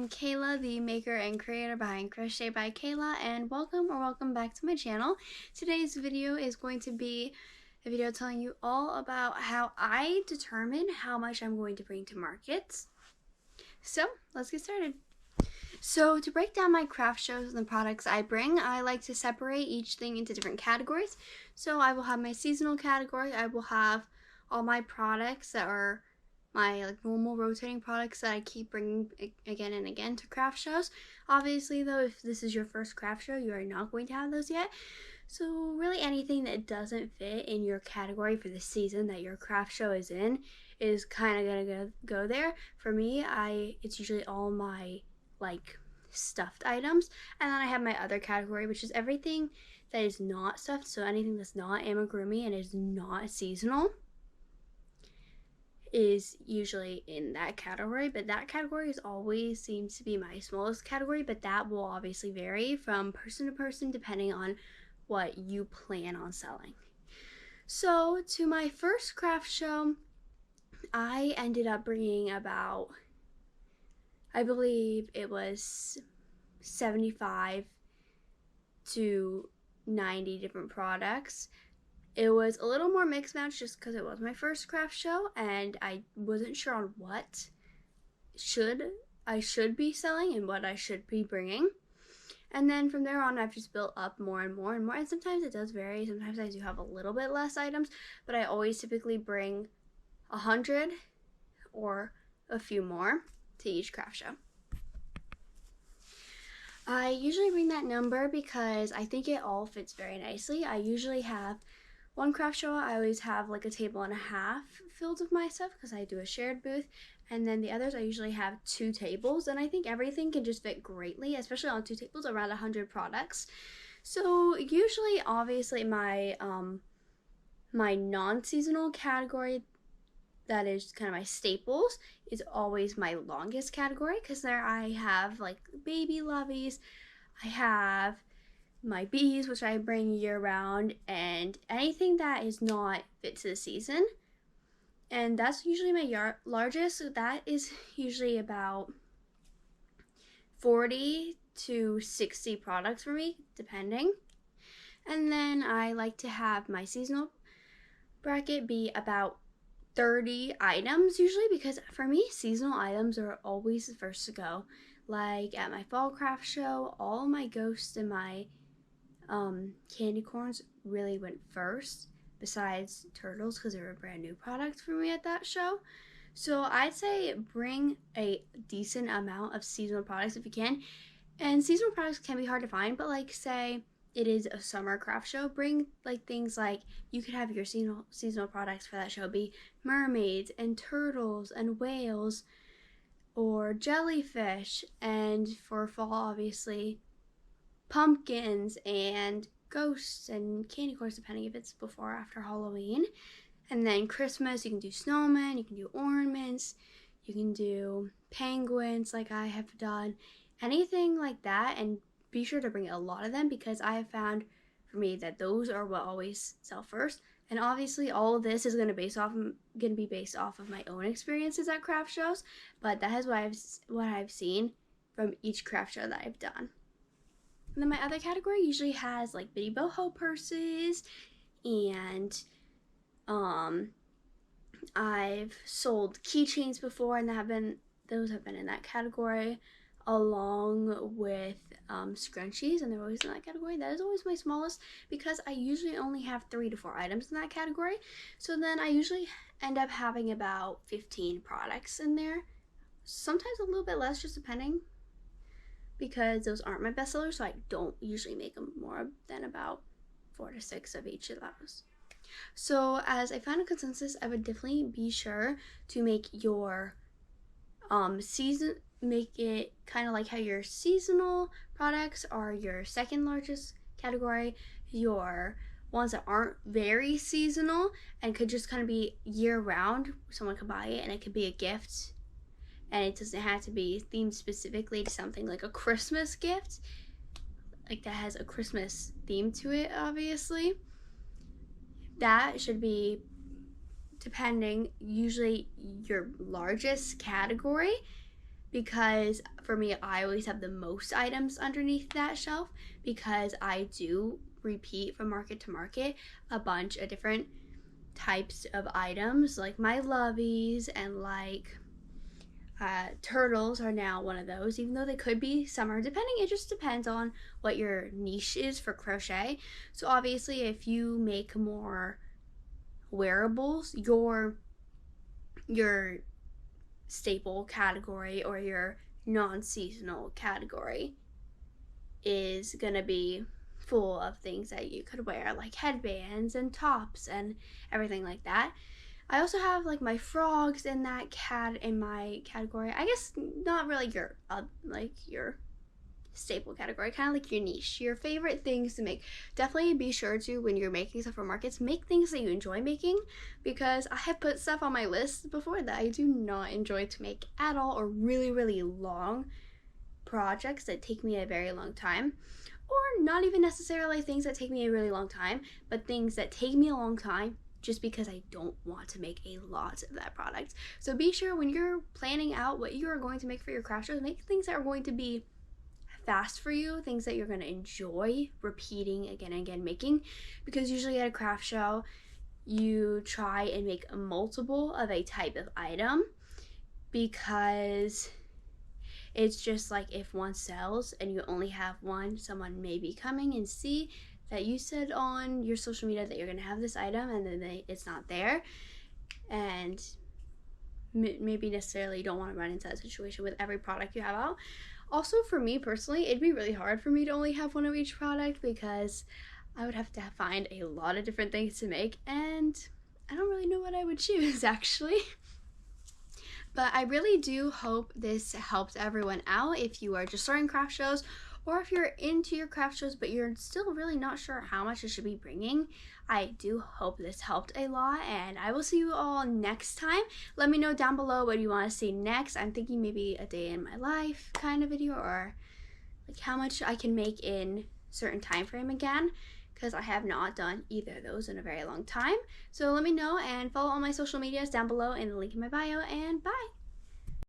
I'm Kayla, the maker and creator behind Crochet by Kayla, and welcome back to my channel. Today's video is going to be a video telling you all about how I determine how much I'm going to bring to markets. So let's get started. So to break down my craft shows and the products I bring, I like to separate each thing into different categories. So I will have my seasonal category. I will have all my products that are my normal rotating products that I keep bringing again and again to craft shows. Obviously though, if this is your first craft show, you are not going to have those yet. So really anything that doesn't fit in your category for the season that your craft show is in is kind of gonna go there. For me, it's usually all my stuffed items, and then I have my other category, which is everything that is not stuffed, so anything that's not amigurumi and is not seasonal is usually in that category. But that category is always seems to be my smallest category, but that will obviously vary from person to person depending on what you plan on selling. So to my first craft show, I ended up bringing about, I believe it was 75 to 90 different products. It was a little more mixed match just because it was my first craft show and I wasn't sure on what I should be selling and what I should be bringing. And then from there on, I've just built up more and more and more. And sometimes it does vary. Sometimes I do have a little bit less items, but I always typically bring 100 or a few more to each craft show. I usually bring that number because I think it all fits very nicely. I usually have one craft show, I always have like a table and a half filled with my stuff because I do a shared booth, and then the others I usually have 2 tables, and I think everything can just fit greatly, especially on 2 tables, around 100 products. So usually, obviously, my non-seasonal category, that is kind of my staples, is always my longest category because there I have like baby loveys, I have my bees, which I bring year round, and anything that is not fit to the season. And that's usually my largest, so that is usually about 40 to 60 products for me, depending. And then I like to have my seasonal bracket be about 30 items usually, because for me, seasonal items are always the first to go. Like at my fall craft show, all my ghosts and my candy corns really went first, besides turtles because they were a brand new product for me at that show. So I'd say bring a decent amount of seasonal products if you can. And seasonal products can be hard to find, but like say it is a summer craft show, bring like things like, you could have your seasonal products for that show be mermaids and turtles and whales or jellyfish, and for fall obviously pumpkins and ghosts and candy corns, depending if it's before or after Halloween. And then Christmas, you can do snowmen, you can do ornaments, you can do penguins like I have done, anything like that. And be sure to bring a lot of them because I have found for me that those are what always sell first. And obviously all of this is going to be based off of my own experiences at craft shows, but that is what I've seen from each craft show that I've done. And then my other category usually has like bitty boho purses, and I've sold keychains before, and those have been in that category, along with scrunchies, and they're always in that category. That is always my smallest because I usually only have 3 to 4 items in that category. So then I usually end up having about 15 products in there. Sometimes a little bit less, just depending, because those aren't my best sellers, so I don't usually make them more than about 4 to 6 of each of those. So as a final consensus, I would definitely be sure to make your make it kind of like how your seasonal products are your second largest category, your ones that aren't very seasonal and could just kind of be year round, someone could buy it and it could be a gift, and it doesn't have to be themed specifically to something like a Christmas gift, like that has a Christmas theme to it, obviously. That should be, depending, usually your largest category. because for me, I always have the most items underneath that shelf because I do repeat from market to market a bunch of different types of items, like my lovies and like turtles are now one of those, even though they could be summer, depending. It just depends on what your niche is for crochet. So obviously, if you make more wearables, your staple category or your non-seasonal category is gonna be full of things that you could wear, like headbands and tops and everything like that. I also have like my frogs in that in my category. I guess not really your like your staple category, kind of like your niche, your favorite things to make. Definitely be sure to, when you're making stuff for markets, make things that you enjoy making, because I have put stuff on my list before that I do not enjoy to make at all, or really long projects that take me a very long time, or not even necessarily things that take me a really long time, but things that take me a long time just because I don't want to make a lot of that product. So be sure when you're planning out what you are going to make for your craft shows, make things that are going to be fast for you, things that you're going to enjoy repeating again and again making, because usually at a craft show you try and make a multiple of a type of item, because it's just like if one sells and you only have one, someone may be coming and see that you said on your social media that you're going to have this item and then it's not there, and maybe necessarily you don't want to run into that situation with every product you have out. Also, for me personally, it'd be really hard for me to only have one of each product, because I would have to find a lot of different things to make, and I don't really know what I would choose actually. But I really do hope this helped everyone out if you are just starting craft shows, or if you're into your craft shows but you're still really not sure how much it should be bringing. I do hope this helped a lot, and I will see you all next time. Let me know down below what you want to see next. I'm thinking maybe a day in my life kind of video, or like how much I can make in certain time frame again, because I have not done either of those in a very long time. So let me know, and follow all my social medias down below in the link in my bio, and bye!